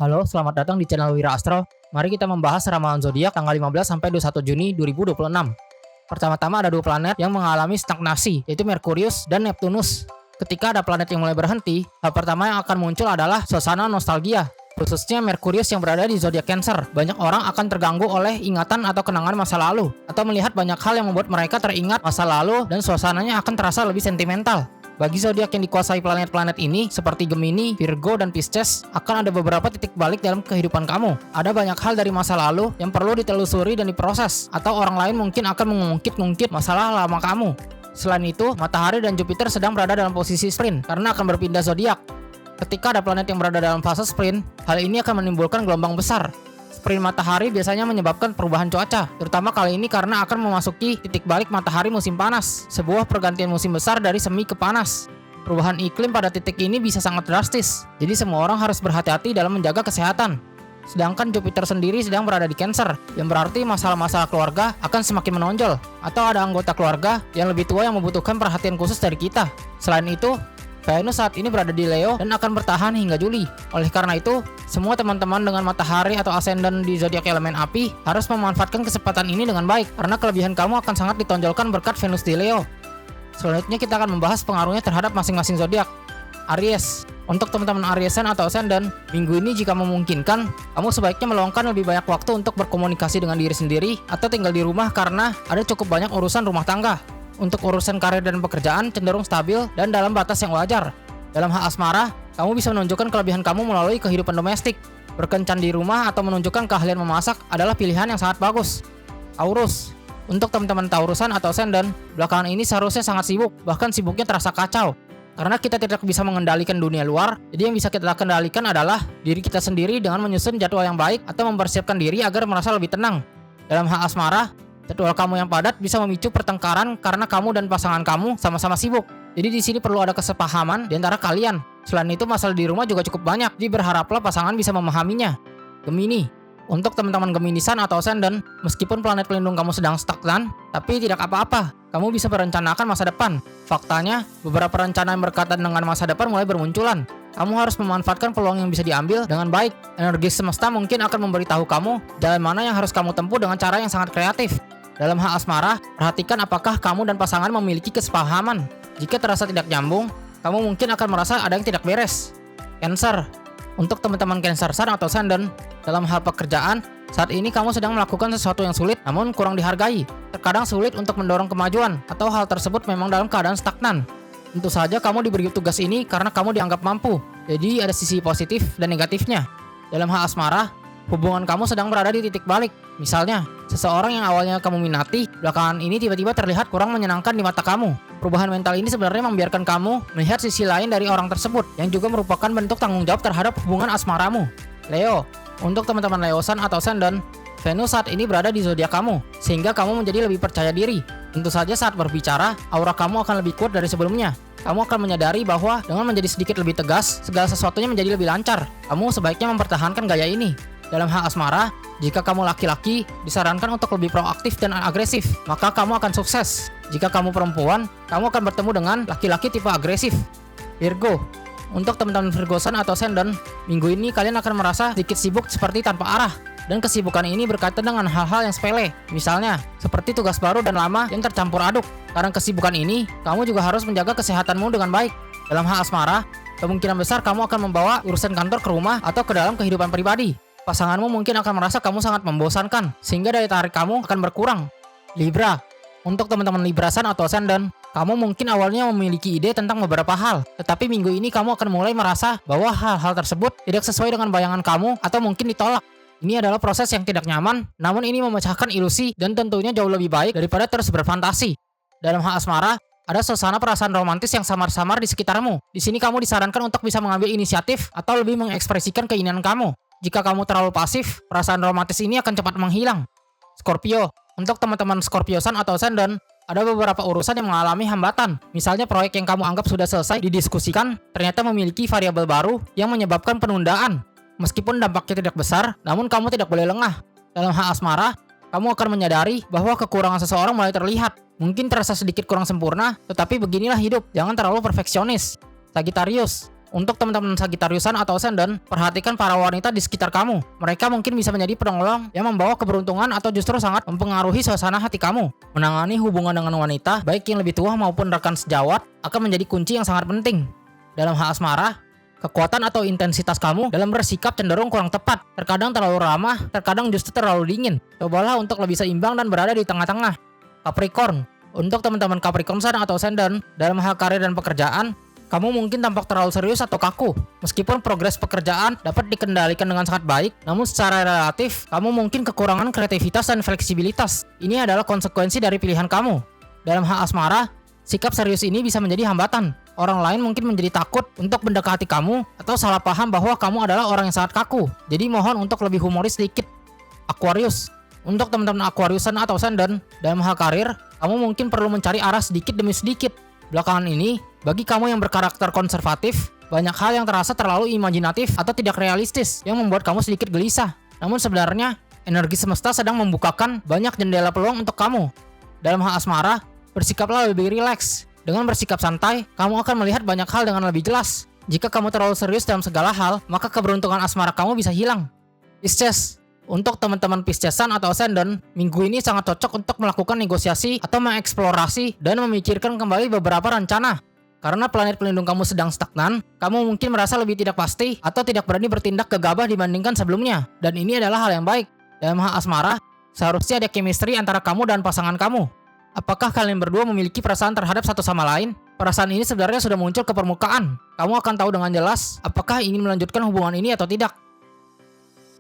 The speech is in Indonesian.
Halo, selamat datang di channel Wira Astro. Mari kita membahas ramalan zodiak tanggal 15 sampai 21 Juni 2026. Pertama-tama ada dua planet yang mengalami stagnasi, yaitu Merkurius dan Neptunus. Ketika ada planet yang mulai berhenti, hal pertama yang akan muncul adalah suasana nostalgia. Khususnya Merkurius yang berada di zodiak Cancer. Banyak orang akan terganggu oleh ingatan atau kenangan masa lalu, atau melihat banyak hal yang membuat mereka teringat masa lalu dan suasananya akan terasa lebih sentimental. Bagi zodiak yang dikuasai planet-planet ini, seperti Gemini, Virgo, dan Pisces, akan ada beberapa titik balik dalam kehidupan kamu. Ada banyak hal dari masa lalu yang perlu ditelusuri dan diproses, atau orang lain mungkin akan mengungkit-ungkit masalah lama kamu. Selain itu, Matahari dan Jupiter sedang berada dalam posisi sprint, karena akan berpindah zodiak. Ketika ada planet yang berada dalam fase sprint, hal ini akan menimbulkan gelombang besar. Sprint matahari biasanya menyebabkan perubahan cuaca, terutama kali ini karena akan memasuki titik balik matahari musim panas, sebuah pergantian musim besar dari semi ke panas. Perubahan iklim pada titik ini bisa sangat drastis, jadi semua orang harus berhati-hati dalam menjaga kesehatan. Sedangkan Jupiter sendiri sedang berada di Cancer, yang berarti masalah-masalah keluarga akan semakin menonjol, atau ada anggota keluarga yang lebih tua yang membutuhkan perhatian khusus dari kita. Selain itu, Venus saat ini berada di Leo dan akan bertahan hingga Juli. Oleh karena itu, semua teman-teman dengan matahari atau ascendant di zodiak elemen api harus memanfaatkan kesempatan ini dengan baik, karena kelebihan kamu akan sangat ditonjolkan berkat Venus di Leo. Selanjutnya kita akan membahas pengaruhnya terhadap masing-masing zodiak. Aries. Untuk teman-teman Ariesan atau ascendant, minggu ini jika memungkinkan, kamu sebaiknya meluangkan lebih banyak waktu untuk berkomunikasi dengan diri sendiri atau tinggal di rumah karena ada cukup banyak urusan rumah tangga. Untuk urusan karir dan pekerjaan cenderung stabil dan dalam batas yang wajar. Dalam hal asmara, kamu bisa menunjukkan kelebihan kamu melalui kehidupan domestik. Berkencan di rumah atau menunjukkan keahlian memasak adalah pilihan yang sangat bagus. Taurus. Untuk teman-teman Taurusan atau ascendant, belakangan ini seharusnya sangat sibuk, bahkan sibuknya terasa kacau. Karena kita tidak bisa mengendalikan dunia luar, jadi yang bisa kita kendalikan adalah diri kita sendiri dengan menyusun jadwal yang baik atau mempersiapkan diri agar merasa lebih tenang. Dalam hal asmara, jadwal kamu yang padat bisa memicu pertengkaran karena kamu dan pasangan kamu sama-sama sibuk. Jadi di sini perlu ada kesepahaman di antara kalian. Selain itu masalah di rumah juga cukup banyak, jadi berharaplah pasangan bisa memahaminya. Gemini. Untuk teman-teman Geminisan atau ascendant, meskipun planet pelindung kamu sedang stagnan, tapi tidak apa-apa. Kamu bisa merencanakan masa depan. Faktanya, beberapa rencana yang berkaitan dengan masa depan mulai bermunculan. Kamu harus memanfaatkan peluang yang bisa diambil dengan baik. Energi semesta mungkin akan memberitahu kamu jalan mana yang harus kamu tempuh dengan cara yang sangat kreatif. Dalam hal asmara, perhatikan apakah kamu dan pasangan memiliki kesepahaman. Jika terasa tidak nyambung, kamu mungkin akan merasa ada yang tidak beres. Cancer. Untuk teman-teman Cancer Sun atau Ascendant, dalam hal pekerjaan, saat ini kamu sedang melakukan sesuatu yang sulit namun kurang dihargai. Terkadang sulit untuk mendorong kemajuan, atau hal tersebut memang dalam keadaan stagnan. Tentu saja kamu diberi tugas ini karena kamu dianggap mampu, jadi ada sisi positif dan negatifnya. Dalam hal asmara, hubungan kamu sedang berada di titik balik. Misalnya, seseorang yang awalnya kamu minati, belakangan ini tiba-tiba terlihat kurang menyenangkan di mata kamu. Perubahan mental ini sebenarnya membiarkan kamu melihat sisi lain dari orang tersebut, yang juga merupakan bentuk tanggung jawab terhadap hubungan asmaramu. Leo. Untuk teman-teman Leosan atau Ascendant, Venus saat ini berada di zodiak kamu, sehingga kamu menjadi lebih percaya diri. Tentu saja saat berbicara, aura kamu akan lebih kuat dari sebelumnya. Kamu akan menyadari bahwa dengan menjadi sedikit lebih tegas, segala sesuatunya menjadi lebih lancar. Kamu sebaiknya mempertahankan gaya ini. Dalam hal asmara, jika kamu laki-laki, disarankan untuk lebih proaktif dan agresif, maka kamu akan sukses. Jika kamu perempuan, kamu akan bertemu dengan laki-laki tipe agresif. Virgo. Untuk teman-teman Virgosan atau Ascendant, minggu ini kalian akan merasa sedikit sibuk seperti tanpa arah. Dan kesibukan ini berkaitan dengan hal-hal yang sepele. Misalnya, seperti tugas baru dan lama yang tercampur aduk. Karena kesibukan ini, kamu juga harus menjaga kesehatanmu dengan baik. Dalam hal asmara, kemungkinan besar kamu akan membawa urusan kantor ke rumah atau ke dalam kehidupan pribadi. Pasanganmu mungkin akan merasa kamu sangat membosankan, sehingga daya tarik kamu akan berkurang. Libra. Untuk teman-teman Librasan atau Ascendant, kamu mungkin awalnya memiliki ide tentang beberapa hal, tetapi minggu ini kamu akan mulai merasa bahwa hal-hal tersebut tidak sesuai dengan bayangan kamu atau mungkin ditolak. Ini adalah proses yang tidak nyaman, namun ini memecahkan ilusi dan tentunya jauh lebih baik daripada terus berfantasi. Dalam hal asmara, ada suasana perasaan romantis yang samar-samar di sekitarmu. Di sini kamu disarankan untuk bisa mengambil inisiatif atau lebih mengekspresikan keinginan kamu. Jika kamu terlalu pasif, perasaan romantis ini akan cepat menghilang. Scorpio. Untuk teman-teman Scorpiosan atau Ascendant, ada beberapa urusan yang mengalami hambatan. Misalnya proyek yang kamu anggap sudah selesai didiskusikan, ternyata memiliki variabel baru yang menyebabkan penundaan. Meskipun dampaknya tidak besar, namun kamu tidak boleh lengah. Dalam hal asmara, kamu akan menyadari bahwa kekurangan seseorang mulai terlihat. Mungkin terasa sedikit kurang sempurna, tetapi beginilah hidup, jangan terlalu perfeksionis. Sagittarius. Untuk teman-teman Sagittariusan atau Ascendant, perhatikan para wanita di sekitar kamu. Mereka mungkin bisa menjadi penolong yang membawa keberuntungan atau justru sangat mempengaruhi suasana hati kamu. Menangani hubungan dengan wanita, baik yang lebih tua maupun rekan sejawat, akan menjadi kunci yang sangat penting. Dalam hal asmara, kekuatan atau intensitas kamu dalam bersikap cenderung kurang tepat. Terkadang terlalu ramah, terkadang justru terlalu dingin. Cobalah untuk lebih seimbang dan berada di tengah-tengah. Capricorn, untuk teman-teman Capricorn Sun atau Ascendant, dalam hal karir dan pekerjaan, kamu mungkin tampak terlalu serius atau kaku. Meskipun progres pekerjaan dapat dikendalikan dengan sangat baik, namun secara relatif, kamu mungkin kekurangan kreativitas dan fleksibilitas. Ini adalah konsekuensi dari pilihan kamu. Dalam hal asmara, sikap serius ini bisa menjadi hambatan. Orang lain mungkin menjadi takut untuk mendekati kamu atau salah paham bahwa kamu adalah orang yang sangat kaku. Jadi mohon untuk lebih humoris sedikit. Aquarius, untuk teman-teman Aquariusan atau Ascendant, dalam hal karir, kamu mungkin perlu mencari arah sedikit demi sedikit. Belakangan ini, bagi kamu yang berkarakter konservatif, banyak hal yang terasa terlalu imajinatif atau tidak realistis yang membuat kamu sedikit gelisah. Namun sebenarnya, energi semesta sedang membukakan banyak jendela peluang untuk kamu. Dalam hal asmara, bersikaplah lebih rileks. Dengan bersikap santai, kamu akan melihat banyak hal dengan lebih jelas. Jika kamu terlalu serius dalam segala hal, maka keberuntungan asmara kamu bisa hilang. Pisces, untuk teman-teman Piscesan atau Ascendant, minggu ini sangat cocok untuk melakukan negosiasi atau mengeksplorasi dan memikirkan kembali beberapa rencana. Karena planet pelindung kamu sedang stagnan, kamu mungkin merasa lebih tidak pasti atau tidak berani bertindak gegabah dibandingkan sebelumnya. Dan ini adalah hal yang baik. Dalam hal asmara, seharusnya ada chemistry antara kamu dan pasangan kamu. Apakah kalian berdua memiliki perasaan terhadap satu sama lain? Perasaan ini sebenarnya sudah muncul ke permukaan. Kamu akan tahu dengan jelas apakah ingin melanjutkan hubungan ini atau tidak.